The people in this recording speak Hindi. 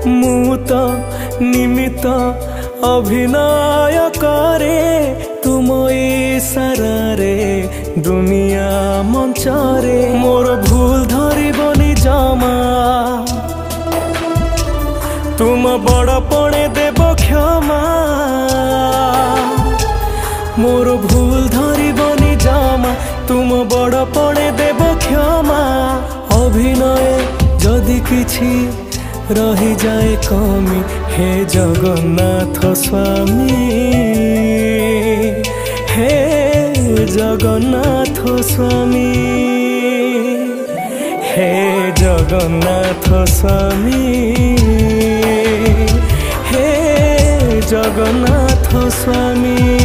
मु तो निमित्त अभिनय करे तुम इशारे दुनिया मंचरे मोर भूल धरबनी जमा तुम बड़पणे देव क्षमा मोर भूल धरबनी जमा तुम बड़पणे देव क्षमा अभिनय जदि किछि रही जाए कमी हे जगन्नाथ स्वामी हे जगन्नाथ स्वामी हे जगन्नाथ स्वामी हे जगन्नाथ स्वामी।